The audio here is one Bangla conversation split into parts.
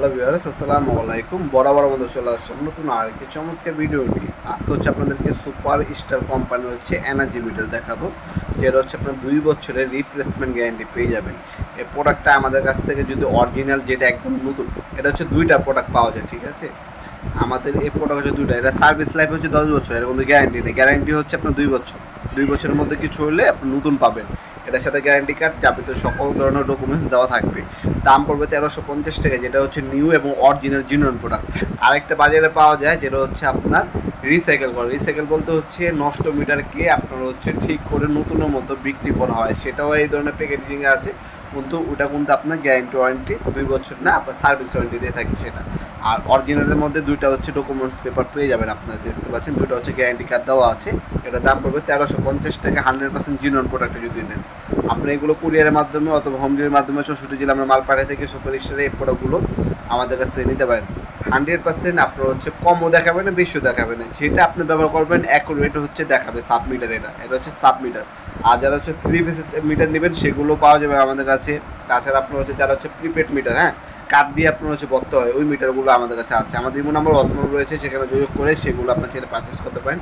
হ্যালো ভিউয়ার্স, আসসালামু আলাইকুম। বরাবর মতো চলে আসলাম নতুন আরেকটি চমৎকার ভিডিও নিয়ে। আজকে হচ্ছে আপনাদেরকে সুপার স্টার কোম্পানি হচ্ছে এনার্জি মিটার দেখাবো, যেটা হচ্ছে আপনার 2 বছরের রিপ্লেসমেন্ট গ্যারান্টি পেয়ে যাবেন। এই প্রোডাক্টটা আমাদের কাছ থেকে যদি অরিজিনাল যেটা একদম নতুন, এটা হচ্ছে দুইটা প্রোডাক্ট পাওয়া যায়, ঠিক আছে। আমাদের এই প্রোডাক্ট হচ্ছে দুইটা, এটা সার্ভিস লাইফ হচ্ছে 10 বছর, এর মধ্যে গ্যারান্টি নেই। গ্যারান্টি হচ্ছে আপনার 2 বছর, 2 বছরের মধ্যে কিছু হলে আপনি নতুন পাবেন। এটার সাথে গ্যারান্টি কার্ড, যাবতীয় সকল ধরনের ডকুমেন্টস দেওয়া থাকবে। দাম পড়বে 1350 টাকা, যেটা হচ্ছে নিউ এবং অরিজিনাল জিনুইন প্রোডাক্ট। আরেকটা বাজারে পাওয়া যায় যেটা হচ্ছে আপনার রিসাইকেল করা। রিসাইকেল বলতে হচ্ছে নষ্ট মিটারকে আপনার হচ্ছে ঠিক করে নতুনের মতো বিক্রি করা হয়, সেটাও এই ধরনের প্যাকেজিংয়ে আছে। কিন্তু ওটা কিন্তু আপনার গ্যারান্টি ওয়ারেন্টি 2 বছর না, আপনার সার্ভিস ওয়ারেন্টি দিয়ে থাকি সেটা। আর অরিজিনালের মধ্যে দুইটা হচ্ছে ডকুমেন্টস পেপার পেয়ে যাবেন, আপনারা দেখতে পাচ্ছেন দুটো হচ্ছে গ্যারান্টি কার্ড দেওয়া আছে। এটার দাম পড়বে 1350 টাকা, 100% জিনুইন প্রোডাক্ট যদি নেন। আপনি এগুলো কুরিয়ারের মাধ্যমে অথবা হোম ডেলিভারির মাধ্যমে 64 জেলা আমরা মাল পাঠিয়ে থেকে সুপার স্টারে এই প্রোডাক্টগুলো আমাদের কাছ থেকে নিতে পারেন। 100% আপনার হচ্ছে কমও দেখাবে না, বেশিও দেখাবে না, যেটা আপনি ব্যবহার করবেন অ্যাকুরেট হচ্ছে দেখাবে। সাব মিটার, এটা হচ্ছে সাব মিটার। আর যারা হচ্ছে 3 পিসেস মিটার নেবেন সেগুলো পাওয়া যাবে আমাদের কাছে। তাছাড়া আপনার হচ্ছে যারা হচ্ছে প্রিপেড মিটার, হ্যাঁ, কার্ড দিয়ে আপনার হচ্ছে ভরতে হয়, ওই মিটারগুলো আমাদের কাছে আছে। আমাদের ইমো নাম্বার ওয়াটসঅ্যাপ রয়েছে, সেখানে যোগাযোগ করে সেগুলো আপনার ছেলে পারচেস করতে পারেন।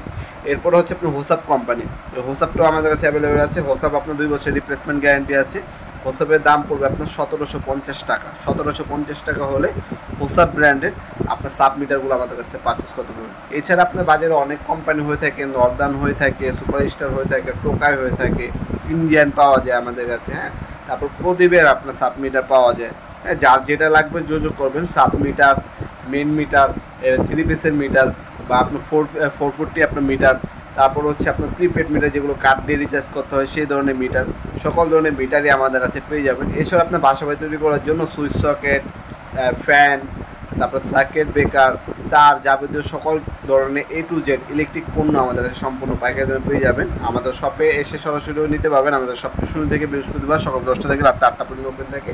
এরপর হচ্ছে আপনার হোসাপ কোম্পানি, হোসাপটাও আমাদের কাছে অ্যাভেলেবেল আছে। হোসাপ আপনার 2 বছর রিপ্লেসমেন্ট গ্যারান্টি আছে। হোসাপের দাম পড়বে আপনার 1750 টাকা। 1750 টাকা হলে হোসাপ ব্র্যান্ডের আপনার সাব মিটারগুলো আমাদের কাছ থেকে পারচেস করতে পারবেন। এছাড়া আপনার বাজারে অনেক কোম্পানি হয়ে থাকে, নর্দান হয়ে থাকে, সুপার স্টার হয়ে থাকে, টোকাই হয়ে থাকে, ইন্ডিয়ান পাওয়া যায় আমাদের কাছে, হ্যাঁ। তারপর প্রদীপের আপনার সাব মিটার পাওয়া যায়। হ্যাঁ, যার যেটা লাগবে যোগাযোগ করবেন। সাব মিটার, মেন মিটার, 3 পিসের মিটার, বা আপনার 440 আপনার মিটার, তারপর হচ্ছে আপনার প্রিপেড মিটার যেগুলো কার্ড দিয়ে রিচার্জ করতে হয় সেই ধরনের মিটার, সকল ধরনের মিটারই আমাদের কাছে পেয়ে যাবেন। এছাড়া আপনার বাসা বাড়ি তৈরি করার জন্য সুইচ সকেট, ফ্যান, তারপর সার্কিট ব্রেকার, তার যাবতীয় সকল ধরনের A to Z ইলেকট্রিক পণ্য আমাদের কাছে সম্পূর্ণ পাইকারি দামে পেয়ে যাবেন। আমাদের শপে এসে সরাসরিও নিতে পারবেন। আমাদের শপটি শুরু থেকে বৃহস্পতিবার সকাল 10টা থেকে রাত 8টা পর্যন্ত ওপেন থাকে,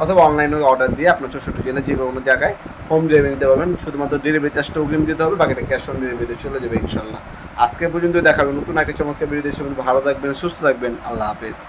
অথবা অনলাইনে অর্ডার দিয়ে আপনার 64 জেলার যে কোনো জায়গায় হোম ডেলিভারি নিতে পারবেন। শুধুমাত্র ডেলিভারি চার্জটা অগ্রিম দিতে হবে, বাকিটা ক্যাশ অন ডেলিভারিতে চলে যাবে ইনশাল্লাহ। আজকে পর্যন্ত দেখাবেন নতুন একটা চমৎকার ভিডিও। ভালো থাকবেন, সুস্থ থাকবেন, আল্লাহ হাফেজ।